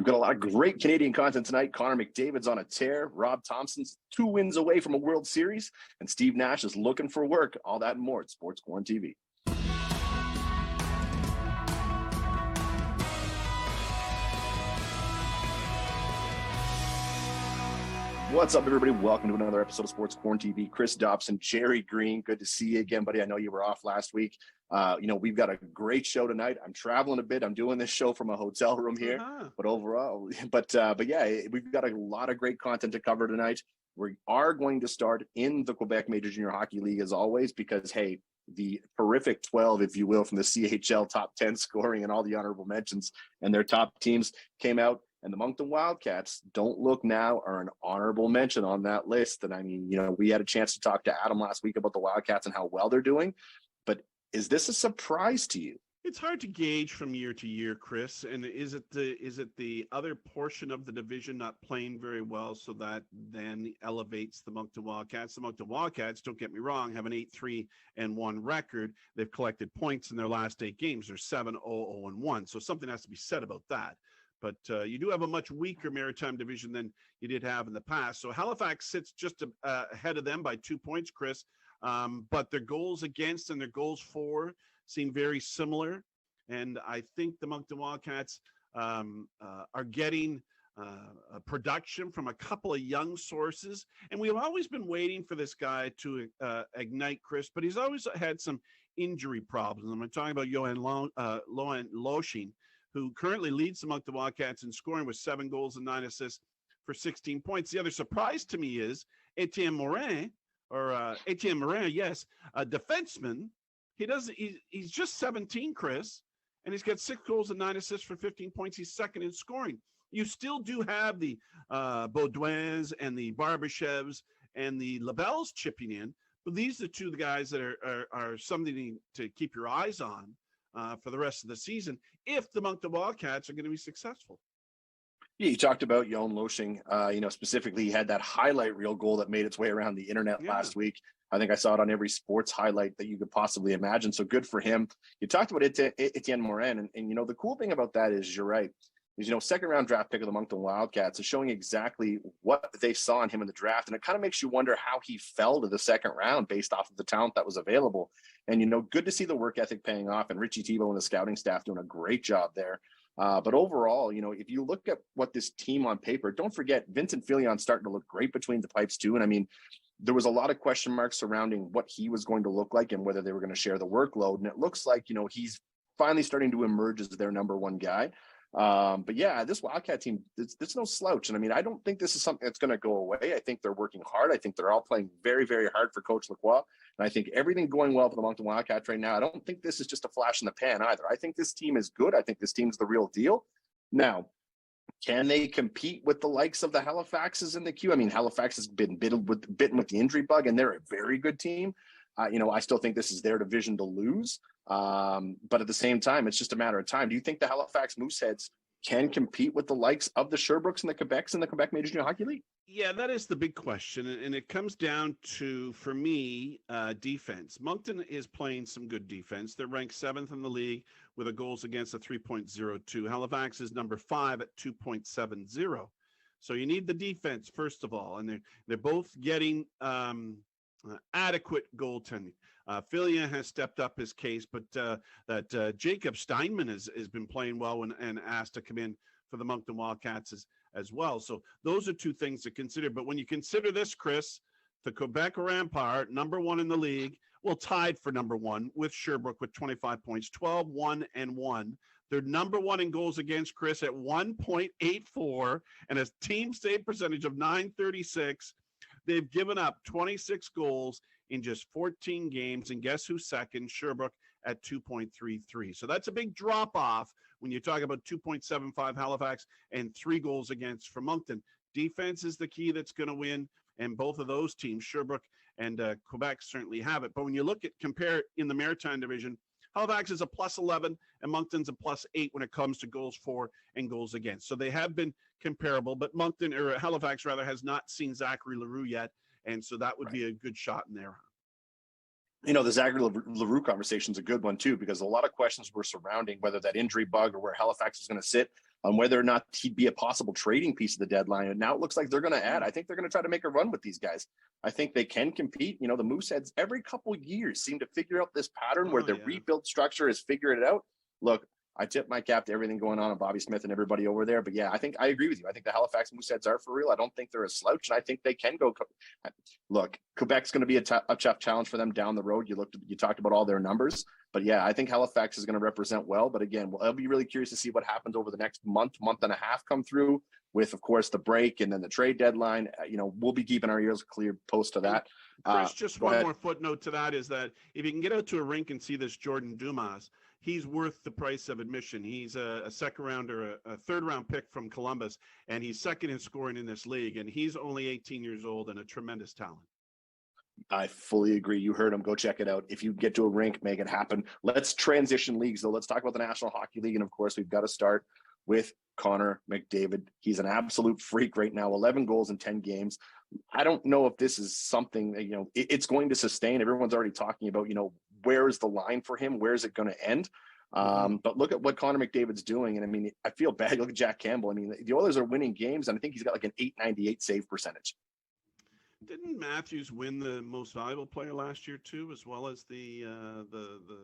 We've got a lot of great Canadian content tonight. Connor McDavid's on a tear. Rob Thompson's 2 wins away from a World Series. And Steve Nash is looking for work. All that and more at Sports QuaranTV. What's up, everybody? Welcome to another episode of Sports QuaranTV. Chris Dobson, Gerry Green. Good to see you again, buddy. I know you were off last week. We've got a great show tonight. I'm traveling a bit. I'm doing this show from a hotel room here, but overall, but yeah, we've got a lot of great content to cover tonight. We are going to start in the Quebec Major Junior Hockey League as always, because hey, the terrific 12, if you will, from the CHL top 10 scoring and all the honorable mentions and their top teams came out. And the Moncton Wildcats, don't look now, are an honorable mention on that list. And I mean, we had a chance to talk to Adam last week about the Wildcats and how well they're doing. But is this a surprise to you? It's hard to gauge from year to year, Chris. And is it the other portion of the division not playing very well, so that then elevates the Moncton Wildcats? The Moncton Wildcats, don't get me wrong, have an 8-3-1 record. They've collected points in their last 8 games. They're 7-0-0-1. So something has to be said about that. But you do have a much weaker Maritime division than you did have in the past. So Halifax sits just ahead of them by 2 points, Chris. But their goals against and their goals for seem very similar. And I think the Moncton Wildcats are getting production from a couple of young sources. And we've always been waiting for this guy to ignite, Chris, but he's always had some injury problems. I'm talking about Johan Loschin, who currently leads the Moncton Wildcats in scoring with 7 goals and 9 assists for 16 points. The other surprise to me is Etienne Morin, a defenseman. He's just 17, Chris, and he's got 6 goals and 9 assists for 15 points. He's second in scoring. You still do have the Baudouins and the Barbashevs and the Labelles chipping in, but these are the guys that are something to keep your eyes on for the rest of the season if the Moncton Wildcats are going to be successful. Yeah, you talked about Johan Loschin. Specifically, he had that highlight reel goal that made its way around the internet last week. I think I saw it on every sports highlight that you could possibly imagine. So good for him. You talked about Etienne Morin, and the cool thing about that is you're right. Is, second round draft pick of the Moncton Wildcats is showing exactly what they saw in him in the draft. And it kind of makes you wonder how he fell to the second round based off of the talent that was available. And, good to see the work ethic paying off, and Richie Tebow and the scouting staff doing a great job there. But overall, if you look at what this team on paper, don't forget Vincent Fillion's starting to look great between the pipes too. And I mean, there was a lot of question marks surrounding what he was going to look like and whether they were going to share the workload. And it looks like, he's finally starting to emerge as their number one guy. But yeah, this Wildcat team, it's no slouch. And I mean, I don't think this is something that's going to go away. I think they're working hard. I think they're all playing very, very hard for Coach Lacroix. And I think everything going well for the Moncton Wildcats right now. I don't think this is just a flash in the pan either. I think this team is good. I think this team's the real deal. Now, can they compete with the likes of the Halifaxes in the queue? I mean, Halifax has been bitten with the injury bug, and they're a very good team. I still think this is their division to lose. But at the same time, it's just a matter of time. Do you think the Halifax Mooseheads can compete with the likes of the Sherbrooks and the Quebecs in the Quebec Major Junior Hockey League? Yeah, that is the big question. And it comes down to, for me, defense. Moncton is playing some good defense. They're ranked 7th in the league with a goals against of 3.02. Halifax is number 5 at 2.70. So you need the defense, first of all. And they're both getting adequate goaltending. Fillion has stepped up his case, but that Jacob Steinman has been playing well and asked to come in for the Moncton Wildcats as well. So those are 2 things to consider. But when you consider this, Chris, the Quebec Rampart, number 1 in the league, tied for number 1 with Sherbrooke with 25 points, 12-1-1. They're number 1 in goals against, Chris, at 1.84 and a team save percentage of .936. They've given up 26 goals in just 14 games. And guess who's second? Sherbrooke at 2.33. So that's a big drop off when you talk about 2.75 Halifax and 3 goals against for Moncton. Defense is the key that's going to win. And both of those teams, Sherbrooke and Quebec, certainly have it. But when you compare in the Maritime division, Halifax is a +11 and Moncton's a +8 when it comes to goals for and goals against. So they have been comparable, but Halifax has not seen Zachary Leroux yet. And so that would be a good shot in there. The Zachary Leroux conversation is a good one too, because a lot of questions were surrounding whether that injury bug or where Halifax is going to sit. on whether or not he'd be a possible trading piece of the deadline. And now it looks like they're going to add. I think they're going to try to make a run with these guys. I think they can compete. You know, the Mooseheads every couple years seem to figure out this pattern where the rebuild structure is figuring it out. Look, I tip my cap to everything going on Bobby Smith and everybody over there. But yeah, I think I agree with you. I think the Halifax Mooseheads are for real. I don't think they're a slouch, and I think they can go. Look, Quebec's going to be a tough challenge for them down the road. You talked about all their numbers, but yeah, I think Halifax is going to represent well. But again, I'll be really curious to see what happens over the next month and a half come through with, of course, the break and then the trade deadline. You know, we'll be keeping our ears clear post to that. Chris, just one more footnote to that is that if you can get out to a rink and see this Jordan Dumas, he's worth the price of admission. He's a second round or a third round pick from Columbus, and he's second in scoring in this league. And he's only 18 years old and a tremendous talent. I fully agree. You heard him. Go check it out. If you get to a rink, make it happen. Let's transition leagues, though. Let's talk about the National Hockey League. And of course, we've got to start with Connor McDavid. He's an absolute freak right now. 11 goals in 10 games. I don't know if this is something that, you know, it's going to sustain. Everyone's already talking about, you know, where is the line for him? Where is it going to end? But look at what Connor McDavid's doing. And I mean, I feel bad. Look at Jack Campbell. I mean, the Oilers are winning games, and I think he's got like an .898 save percentage. Didn't Matthews win the most valuable player last year too, as well as the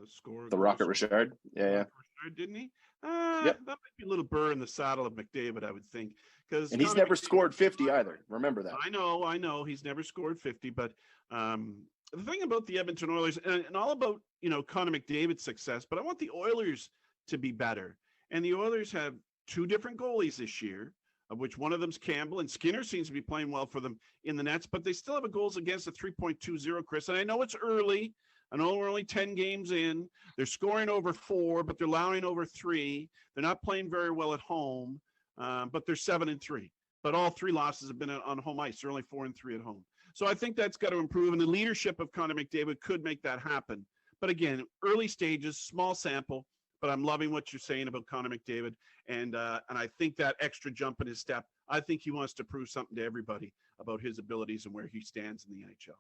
score? The Rocket Richard. Yeah. Richard, didn't he? Yep. That might be a little burr in the saddle of McDavid, I would think. And he's never scored 50 either. Remember that. I know. He's never scored 50. But the thing about the Edmonton Oilers, and all about, you know, Connor McDavid's success, but I want the Oilers to be better. And the Oilers have two different goalies this year, of which one of them's Campbell, and Skinner seems to be playing well for them in the nets, but they still have a goals against a 3.20, Chris. And I know it's early. I know we're only 10 games in. They're scoring over 4, but they're allowing over 3. They're not playing very well at home, but they're 7-3. But all 3 losses have been on home ice. They're only 4-3 at home. So I think that's got to improve, and the leadership of Connor McDavid could make that happen. But again, early stages, small sample, but I'm loving what you're saying about Connor McDavid, and I think that extra jump in his step, I think he wants to prove something to everybody about his abilities and where he stands in the NHL.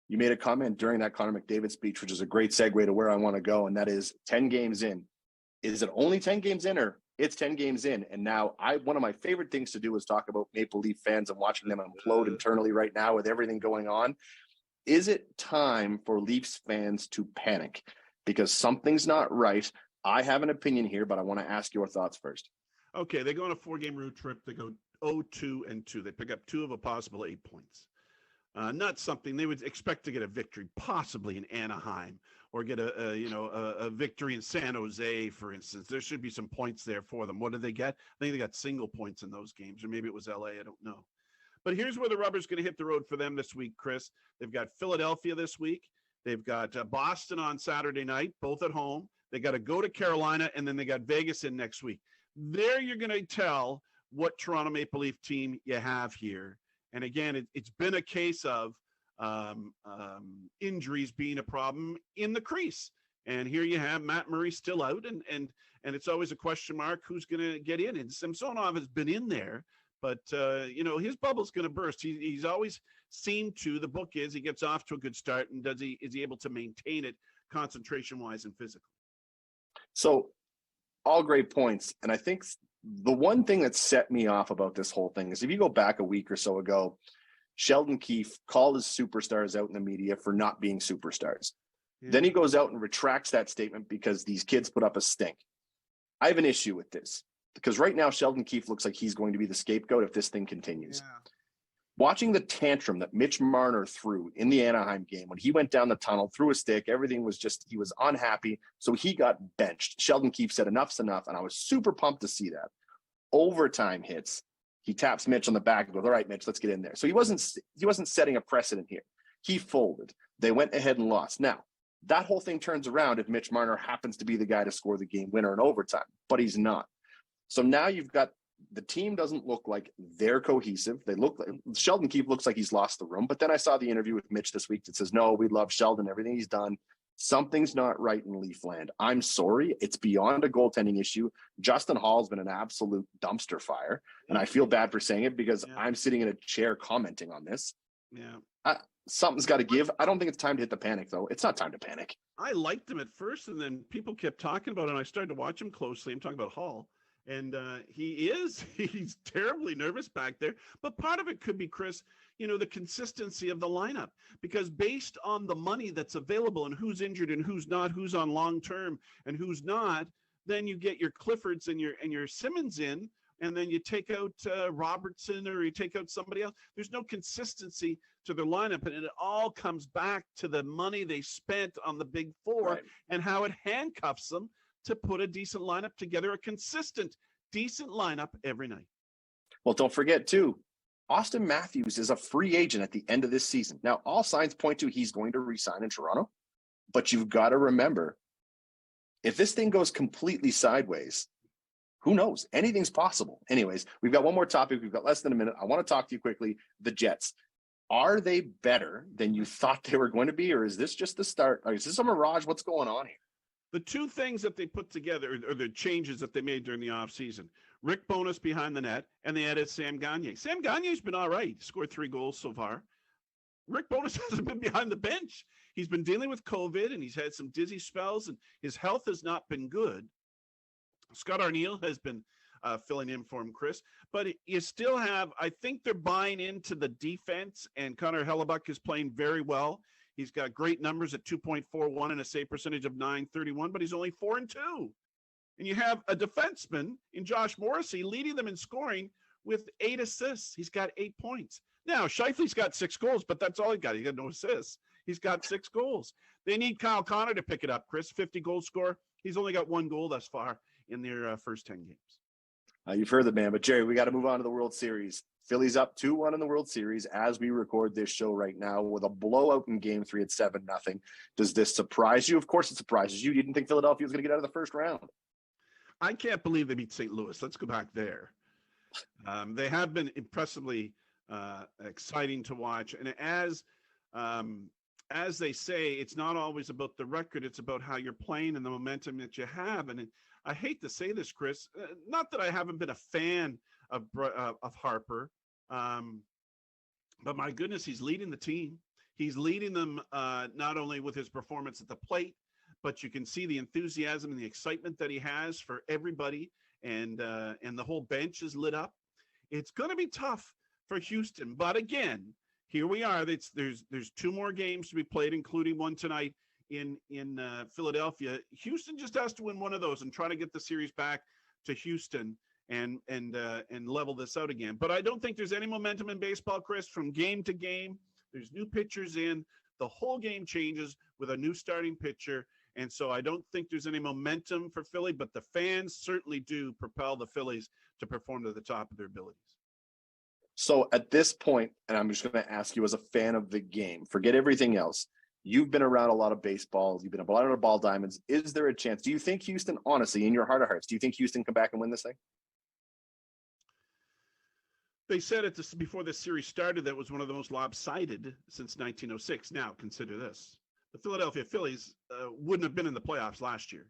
You made a comment during that Connor McDavid speech, which is a great segue to where I want to go, and that is 10 games in. Is it only 10 games in, or it's 10 games in? And now one of my favorite things to do is talk about Maple Leaf fans and watching them implode internally right now with everything going on. Is it time for Leafs fans to panic? Because something's not right. I have an opinion here, but I want to ask your thoughts first. Okay, they go on a 4-game road trip. They go 0-2-2. They pick up 2 of a possible 8 points. Not something they would expect to get a victory, possibly in Anaheim, or get a victory in San Jose, for instance. There should be some points there for them. What did they get? I think they got single points in those games, or maybe it was LA. I don't know. But here's where the rubber's going to hit the road for them this week, Chris. They've got Philadelphia this week. They've got Boston on Saturday night, both at home. They got to go to Carolina, and then they got Vegas in next week. There you're going to tell what Toronto Maple Leaf team you have here. And again, it's been a case of injuries being a problem in the crease. And here you have Matt Murray still out, and it's always a question mark who's going to get in. And Samsonov has been in there, but his bubble's going to burst. He's always seemed to. The book is he gets off to a good start, and is he able to maintain it concentration wise and physically? So, all great points, and I think the one thing that set me off about this whole thing is if you go back a week or so ago, Sheldon Keefe called his superstars out in the media for not being superstars. Yeah. Then he goes out and retracts that statement because these kids put up a stink. I have an issue with this because right now Sheldon Keefe looks like he's going to be the scapegoat if this thing continues. Yeah. Watching the tantrum that Mitch Marner threw in the Anaheim game when he went down the tunnel, threw a stick, everything was just, he was unhappy. So he got benched. Sheldon Keefe said enough's enough. And I was super pumped to see that. Overtime hits. He taps Mitch on the back and goes, all right, Mitch, let's get in there. So he wasn't setting a precedent here. He folded. They went ahead and lost. Now, that whole thing turns around if Mitch Marner happens to be the guy to score the game winner in overtime, but he's not. So now you've got the team doesn't look like they're cohesive. Sheldon Keefe looks like he's lost the room. But then I saw the interview with Mitch this week that says, no, we love Sheldon, everything he's done. Something's not right in Leafland. I'm sorry. It's beyond a goaltending issue. Justin Hall's been an absolute dumpster fire. And I feel bad for saying it because I'm sitting in a chair commenting on this. Yeah. Something's got to give. I don't think it's time to hit the panic, though. It's not time to panic. I liked him at first, and then people kept talking about it, and I started to watch him closely. I'm talking about Hall. And he's terribly nervous back there. But part of it could be, Chris, the consistency of the lineup, because based on the money that's available and who's injured and who's not, who's on long-term and who's not, then you get your Cliffords and your Simmons in, and then you take out Robertson, or you take out somebody else. There's no consistency to their lineup, and it all comes back to the money they spent on the big four, Right. and how it handcuffs them to put a decent lineup together, a consistent, decent lineup every night. Well, don't forget, too, Austin Matthews is a free agent at the end of this season. Now, all signs point to he's going to re-sign in Toronto, but you've got to remember, if this thing goes completely sideways, who knows? Anything's possible. Anyways, we've got one more topic. We've got less than a minute. I want to talk to you quickly. The Jets. Are they better than you thought they were going to be, or is this just the start? Is this a mirage? What's going on here? The two things that they put together, or the changes that they made during the offseason, Rick Bowness behind the net, and they added Sam Gagner. Sam Gagner's been all right. He scored 3 goals so far. Rick Bowness hasn't been behind the bench. He's been dealing with COVID, and he's had some dizzy spells, and his health has not been good. Scott Arniel has been filling in for him, Chris. But you still have, I think they're buying into the defense, and Connor Hellebuck is playing very well. He's got great numbers at 2.41 and a save percentage of .931, but he's only 4-2. And you have a defenseman in Josh Morrissey leading them in scoring with 8 assists. He's got 8 points. Now, Scheifele's got 6 goals, but that's all he got. He got no assists. He's got 6 goals. They need Kyle Connor to pick it up, Chris. 50-goal scorer. He's only got 1 goal thus far in their first 10 games. You've heard the man, but Gerry, we got to move on to the World Series. Phillies up 2-1 in the World Series as we record this show right now, with a blowout in Game 3 at 7-0. Does this surprise you? Of course it surprises you. You didn't think Philadelphia was going to get out of the first round. I can't believe they beat St. Louis. Let's go back there. They have been impressively exciting to watch. And as they say, it's not always about the record. It's about how you're playing and the momentum that you have. And I hate to say this, Chris, not that I haven't been a fan of Harper, but my goodness, he's leading the team. He's leading them not only with his performance at the plate, but you can see the enthusiasm and the excitement that he has for everybody, and the whole bench is lit up. It's going to be tough for Houston, but again, here we are. There's 2 more games to be played, including one tonight in Philadelphia. Houston just has to win one of those and try to get the series back to Houston and level this out again. But I don't think there's any momentum in baseball, Chris, from game to game. There's new pitchers in. The whole game changes with a new starting pitcher. And so I don't think there's any momentum for Philly, but the fans certainly do propel the Phillies to perform to the top of their abilities. So at this point, and I'm just going to ask you as a fan of the game, forget everything else. You've been around a lot of baseball. You've been a lot of ball diamonds. Is there a chance? Do you think Houston, honestly, in your heart of hearts, do you think Houston come back and win this thing? They said it before this series started that was one of the most lopsided since 1906. Now, consider this. The Philadelphia Phillies wouldn't have been in the playoffs last year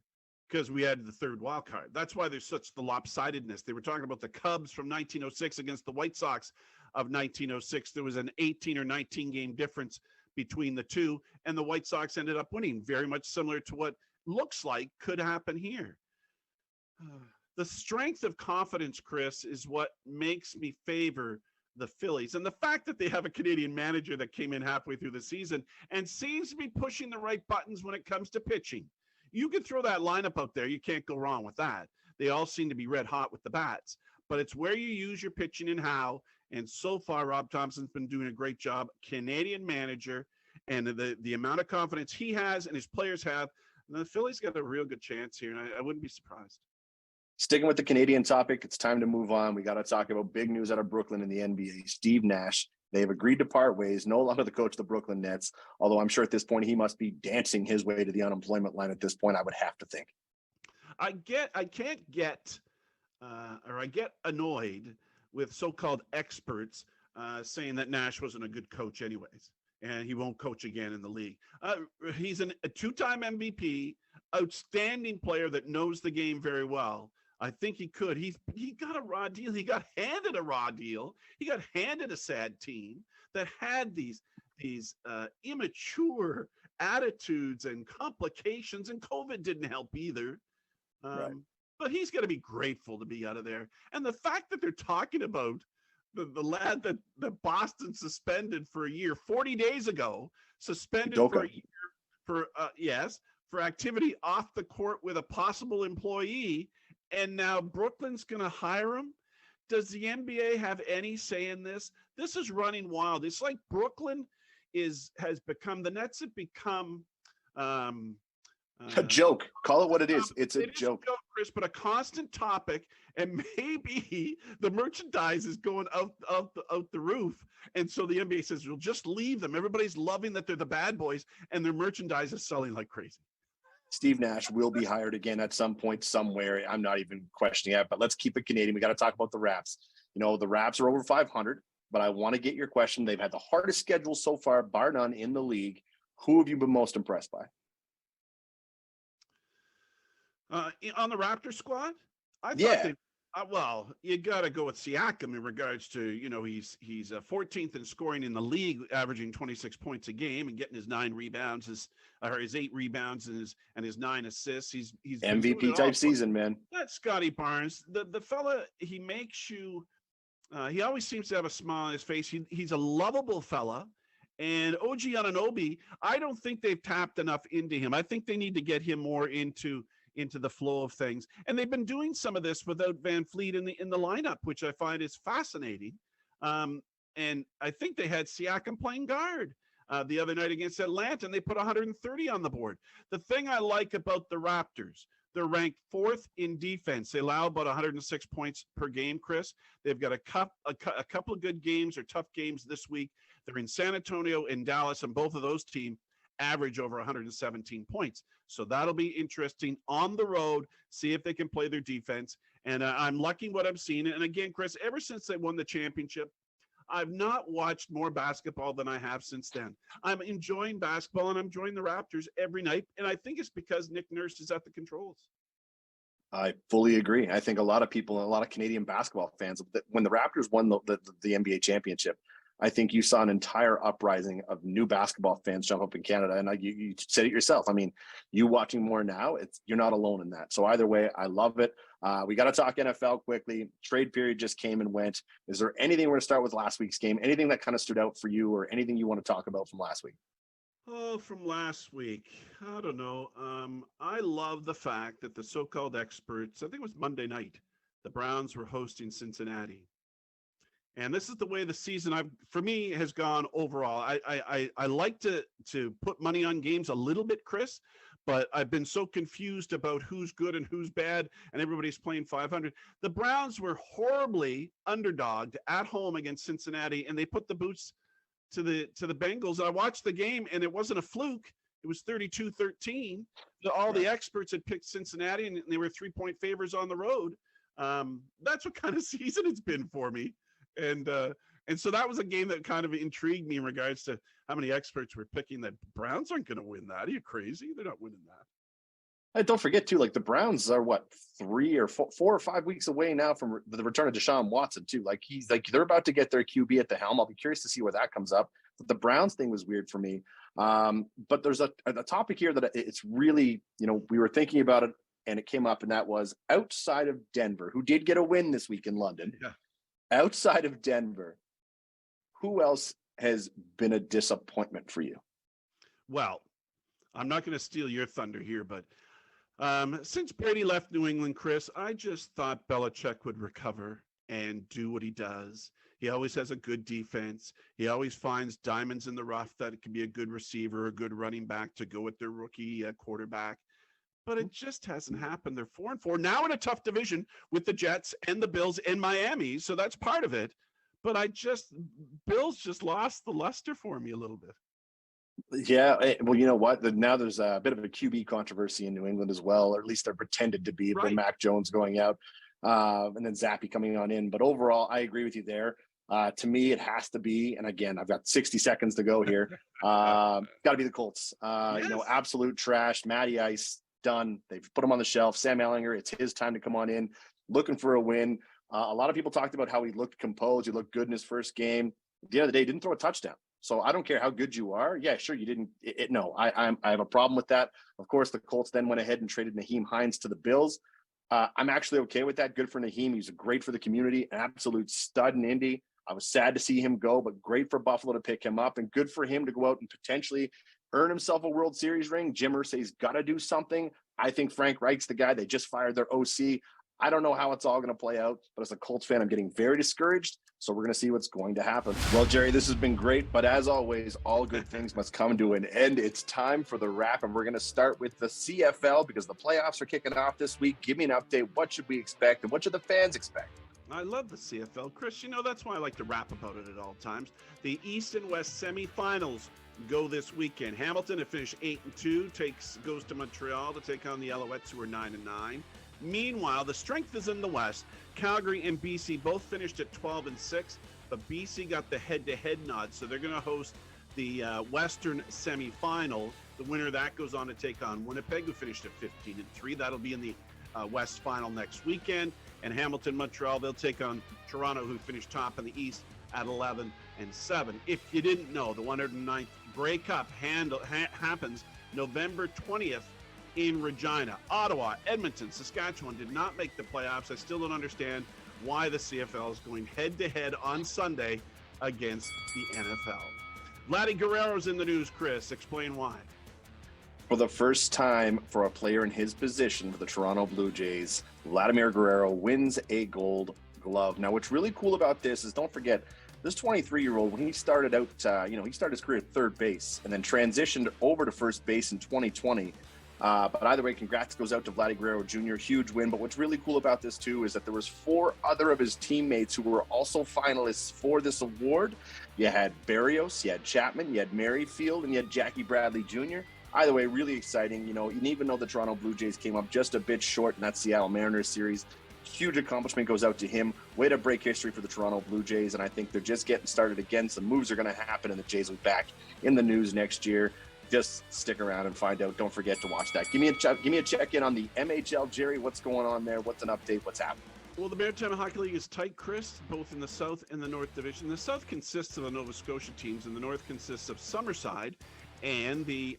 because we had the 3rd wild card. That's why there's such the lopsidedness. They were talking about the Cubs from 1906 against the White Sox of 1906. There was an 18 or 19 game difference between the two, and the White Sox ended up winning, very much similar to what looks like could happen here. The strength of confidence, Chris, is what makes me favor the Phillies. And the fact that they have a Canadian manager that came in halfway through the season and seems to be pushing the right buttons when it comes to pitching. You can throw that lineup out there. You can't go wrong with that. They all seem to be red hot with the bats. But it's where you use your pitching and how. And so far, Rob Thompson's been doing a great job. Canadian manager, and the amount of confidence he has and his players have, the Phillies got a real good chance here, and I wouldn't be surprised. Sticking with the Canadian topic, it's time to move on. We got to talk about big news out of Brooklyn in the NBA. Steve Nash, they have agreed to part ways, no longer the coach of the Brooklyn Nets, although I'm sure at this point he must be dancing his way to the unemployment line at this point, I would have to think. I get annoyed with so-called experts saying that Nash wasn't a good coach anyways, and he won't coach again in the league. He's a 2-time MVP, outstanding player that knows the game very well. I think he could. He got a raw deal. He got handed a raw deal. He got handed a sad team that had these immature attitudes and complications, and COVID didn't help either. Right. but he's going to be grateful to be out of there. And the fact that they're talking about the lad that Boston suspended for a year 40 days ago, suspended for a year for for activity off the court with a possible employee, and now Brooklyn's going to hire him. Does the NBA have any say in this? This is running wild. It's like Brooklyn has become, the Nets have become a joke. Call it what it is. It's a joke, Chris, but a constant topic, and maybe the merchandise is going out the roof, and so the NBA says, "We'll just leave them." Everybody's loving that they're the bad boys, and their merchandise is selling like crazy. Steve Nash will be hired again at some point somewhere. I'm not even questioning it, but let's keep it Canadian. We got to talk about the Raps. The Raps are over 500, but I want to get your question. They've had the hardest schedule so far, bar none, in the league. Who have you been most impressed by? On the Raptor squad? I thought well, you got to go with Siakam in regards to, he's 14th in scoring in the league, averaging 26 points a game and getting his 9 rebounds, his 8 rebounds and his 9 assists. He's MVP type season, man. That's Scotty Barnes. The fella, he makes you, he always seems to have a smile on his face. He's a lovable fella. And OG Anunoby, I don't think they've tapped enough into him. I think they need to get him more into the flow of things. And they've been doing some of this without Van Fleet in the lineup, which I find is fascinating. And I think they had Siakam playing guard the other night against Atlanta, and they put 130 on the board. The thing I like about the Raptors, they're ranked 4th in defense. They allow about 106 points per game, Chris. They've got a couple of good games or tough games this week. They're in San Antonio and Dallas, and both of those teams average over 117 points. So that'll be interesting on the road, see if they can play their defense. And I'm liking what I'm seeing. And again, Chris, ever since they won the championship, I've not watched more basketball than I have since then. I'm enjoying basketball, and I'm enjoying the Raptors every night. And I think it's because Nick Nurse is at the controls. I fully agree. I think a lot of people and a lot of Canadian basketball fans, when the Raptors won the NBA championship, I think you saw an entire uprising of new basketball fans jump up in Canada. And you said it yourself. I mean, you watching more now, you're not alone in that. So either way, I love it. We got to talk NFL quickly. Trade period just came and went. Is there anything, we're going to start with last week's game, anything that kind of stood out for you or anything you want to talk about from last week? Oh, from last week. I don't know. I love the fact that the so-called experts, I think it was Monday night, the Browns were hosting Cincinnati. And this is the way the season for me has gone overall. I like to put money on games a little bit, Chris, but I've been so confused about who's good and who's bad, and everybody's playing 500. The Browns were horribly underdogged at home against Cincinnati, and they put the boots to the Bengals. And I watched the game, and it wasn't a fluke. It was 32-13. All the experts had picked Cincinnati, and they were 3-point favors on the road. That's what kind of season it's been for me. And so that was a game that kind of intrigued me in regards to how many experts were picking that Browns aren't going to win that. Are you crazy? They're not winning that. And don't forget too, like the Browns are 4 or 5 weeks away now from the return of Deshaun Watson too. Like they're about to get their QB at the helm. I'll be curious to see where that comes up. But the Browns thing was weird for me. But there's a topic here that it's really, we were thinking about it and it came up, and that was outside of Denver, who did get a win this week in London. Yeah. Outside of Denver, who else has been a disappointment for you? Well, I'm not going to steal your thunder here, but since Brady left New England, Chris, I just thought Belichick would recover and do what he does. He always has a good defense. He always finds diamonds in the rough that it can be a good receiver, a good running back to go with their rookie quarterback. But it just hasn't happened. They're 4-4 now in a tough division with the Jets and the Bills and Miami. So that's part of it. But Bills just lost the luster for me a little bit. Yeah. Well, you know what? Now there's a bit of a QB controversy in New England as well, or at least they're pretended to be, with Mac Jones going out and then Zappy coming on in. But overall, I agree with you there. To me, it has to be, and again, I've got 60 seconds to go here. Got to be the Colts. Yes. Absolute trash. Matty Ice. Done. They've put him on the shelf. Sam Ellinger, it's his time to come on in, looking for a win. A lot of people talked about how he looked composed. He looked good in his first game. At the end of the day, he didn't throw a touchdown. So I don't care how good you are. Yeah, sure, you didn't. No, I have a problem with that. Of course, the Colts then went ahead and traded Naheem Hines to the Bills. I'm actually okay with that. Good for Naheem. He's great for the community, an absolute stud in Indy. I was sad to see him go, but great for Buffalo to pick him up, and good for him to go out and potentially earn himself a World Series ring. Jim Irsay's got to do something. I think Frank Reich's the guy. They just fired their OC. I don't know how it's all going to play out, but as a Colts fan, I'm getting very discouraged. So we're going to see what's going to happen. Well, Jerry, this has been great, but as always, all good things must come to an end. It's time for the wrap, and we're going to start with the CFL because the playoffs are kicking off this week. Give me an update. What should we expect, and what should the fans expect? I love the CFL, Chris. That's why I like to rap about it at all times. The East and West semifinals go this weekend. Hamilton, have finished 8-2, goes to Montreal to take on the Alouettes, who are 9-9. Meanwhile, the strength is in the West. Calgary and BC both finished at 12-6, but BC got the head-to-head nod, so they're going to host the Western semifinal. The winner of that goes on to take on Winnipeg, who finished at 15-3. That'll be in the West final next weekend. And Hamilton, Montreal, they'll take on Toronto, who finished top in the East at 11-7. If you didn't know, the 109th Grey Cup happens November 20th in Regina. Ottawa, Edmonton, Saskatchewan did not make the playoffs. I still don't understand why the CFL is going head-to-head on Sunday against the NFL. Vladdy Guerrero's in the news, Chris. Explain why. For the first time for a player in his position for the Toronto Blue Jays, Vladimir Guerrero wins a Gold Glove. Now, what's really cool about this is, don't forget, this 23-year-old, when he started out, he started his career at third base and then transitioned over to first base in 2020. But either way, congrats goes out to Vladdy Guerrero Jr. Huge win. But what's really cool about this, too, is that there was 4 other of his teammates who were also finalists for this award. You had Barrios, you had Chapman, you had Merrifield, and you had Jackie Bradley Jr. Either way, really exciting. And even though the Toronto Blue Jays came up just a bit short in that Seattle Mariners series, huge accomplishment goes out to him. Way to break history for the Toronto Blue Jays, and I think they're just getting started again. Some moves are going to happen, and the Jays will be back in the news next year. Just stick around and find out. Don't forget to watch that. Give me a check-in on the MHL, Jerry. What's going on there? What's an update? What's happening? Well, the Maritime Hockey League is tight, Chris, both in the South and the North Division. The South consists of the Nova Scotia teams, and the North consists of Summerside and the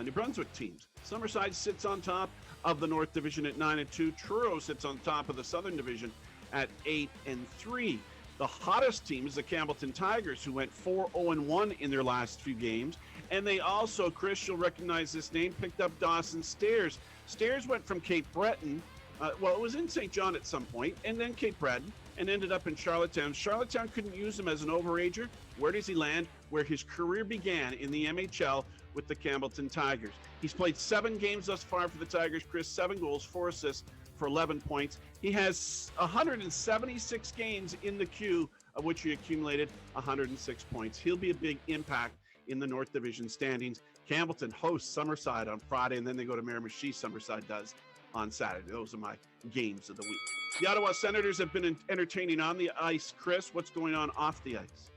New Brunswick teams. Summerside sits on top of the North Division at 9-2. Truro sits on top of the Southern Division at 8-3. The hottest team is the Campbellton Tigers, who went 4-0-1 in their last few games. And they also, Chris, you'll recognize this name, picked up Dawson Stairs. Stairs went from Cape Breton, it was in St. John at some point, and then Cape Breton, and ended up in Charlottetown. Charlottetown couldn't use him as an overager. Where does he land? Where his career began in the MHL with the Campbellton Tigers. He's played 7 games thus far for the Tigers, Chris, 7 goals, 4 assists for 11 points. He has 176 games in the queue, of which he accumulated 106 points. He'll be a big impact in the North Division standings. Campbellton hosts Summerside on Friday, and then they go to Miramichi. Summerside does on Saturday. Those are my games of the week. The Ottawa Senators have been entertaining on the ice. Chris, what's going on off the ice?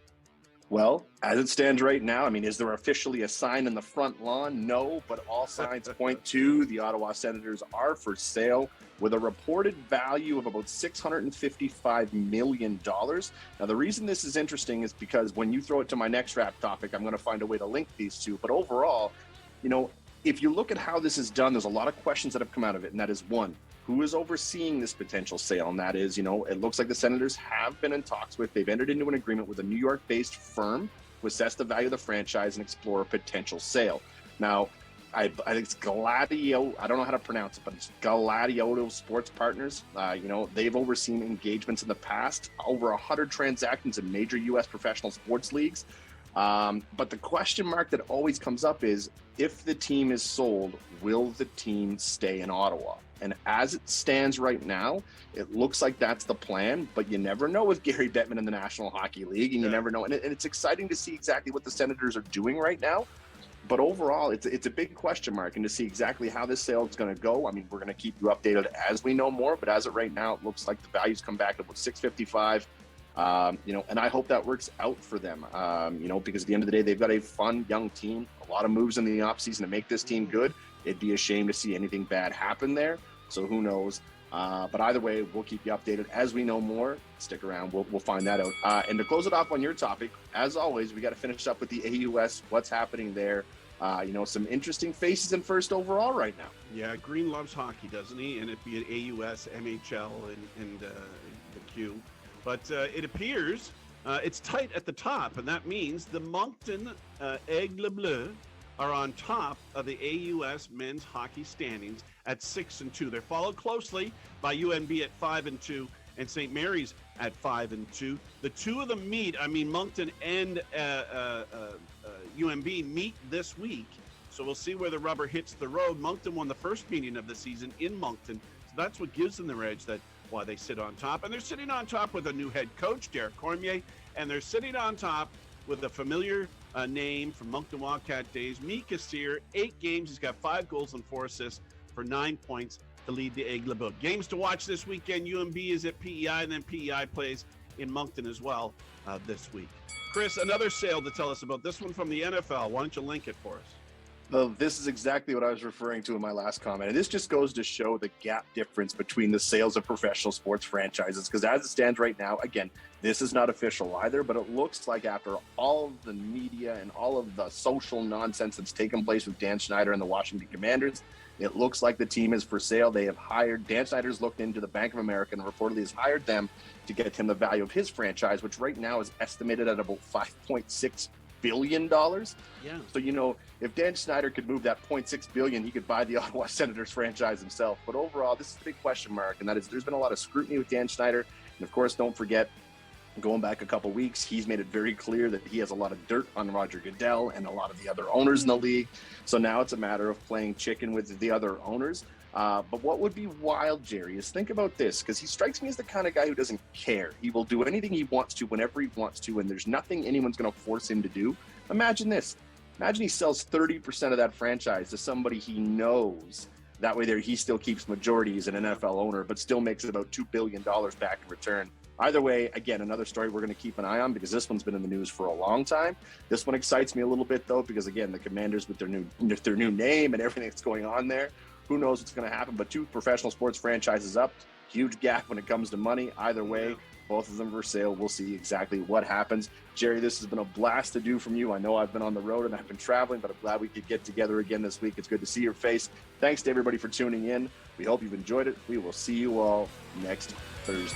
Well, as it stands right now, is there officially a sign in the front lawn? No, but all signs point to the Ottawa Senators are for sale with a reported value of about $655 million. Now, the reason this is interesting is because when you throw it to my next wrap topic, I'm going to find a way to link these two. But overall, if you look at how this is done, there's a lot of questions that have come out of it. And that is, one, who is overseeing this potential sale? And that is, it looks like the Senators have been in talks with, they've entered into an agreement with a New York-based firm to assess the value of the franchise and explore a potential sale. Now, I think it's Gladio, I don't know how to pronounce it, but it's Gladiato Sports Partners. They've overseen engagements in the past, over 100 transactions in major U.S. professional sports leagues. But the question mark that always comes up is, if the team is sold, will the team stay in Ottawa? And as it stands right now, it looks like that's the plan, but you never know with Gary Bettman in the National Hockey League, and you never know. And it's exciting to see exactly what the Senators are doing right now. But overall, it's a big question mark, and to see exactly how this sale is going to go. We're going to keep you updated as we know more, but as of right now, it looks like the values come back at about $655. And I hope that works out for them, because at the end of the day, they've got a fun young team, a lot of moves in the offseason to make this team good. It'd be a shame to see anything bad happen there. So who knows? But either way, we'll keep you updated as we know more. Stick around. We'll find that out. And to close it off on your topic, as always, we got to finish up with the AUS. What's happening there? Some interesting faces in first overall right now. Yeah, Green loves hockey, doesn't he? And it'd be an AUS, MHL, and the Q. But it appears it's tight at the top, and that means the Moncton Aigle Bleu are on top of the AUS men's hockey standings at 6-2. They're followed closely by UNB at 5-2 and St. Mary's at 5-2. The two of them meet. I mean, Moncton and UNB meet this week. So we'll see where the rubber hits the road. Moncton won the first meeting of the season in Moncton. So that's what gives them the edge, that why they sit on top. And they're sitting on top with a new head coach, Derek Cormier. And they're sitting on top with a familiar name from Moncton Wildcat days, Mika Sear. 8 games. He's got 5 goals and 4 assists for 9 points to lead the Aigle Bleu. Games to watch this weekend. UNB is at PEI, and then PEI plays in Moncton as well this week. Chris, another sale to tell us about. This one from the NFL. Why don't you link it for us? Well, this is exactly what I was referring to in my last comment. And this just goes to show the gap difference between the sales of professional sports franchises. Because as it stands right now, again, this is not official either, but it looks like after all of the media and all of the social nonsense that's taken place with Dan Snyder and the Washington Commanders, it looks like the team is for sale. They have hired, Dan Snyder's looked into the Bank of America and reportedly has hired them to get him the value of his franchise, which right now is estimated at about $5.6 billion. Yeah. So, you know, if Dan Snyder could move that $0.6 billion, he could buy the Ottawa Senators franchise himself. But overall, this is a big question mark, and that is there's been a lot of scrutiny with Dan Snyder. And of course, don't forget, going back a couple weeks, he's made it very clear that he has a lot of dirt on Roger Goodell and a lot of the other owners in the league. So now it's a matter of playing chicken with the other owners. But what would be wild, Jerry, is think about this, because he strikes me as the kind of guy who doesn't care. He will do anything he wants to whenever he wants to, and there's nothing anyone's going to force him to do. Imagine this. Imagine he sells 30% of that franchise to somebody he knows. That way there, he still keeps majority as an NFL owner, but still makes about $2 billion back in return. Either way, again, another story we're going to keep an eye on because this one's been in the news for a long time. This one excites me a little bit, though, because, again, the Commanders with their new name and everything that's going on there, who knows what's going to happen. But 2 professional sports franchises up, huge gap when it comes to money. Either way, both of them for sale. We'll see exactly what happens. Jerry, this has been a blast to do from you. I know I've been on the road and I've been traveling, but I'm glad we could get together again this week. It's good to see your face. Thanks to everybody for tuning in. We hope you've enjoyed it. We will see you all next Thursday.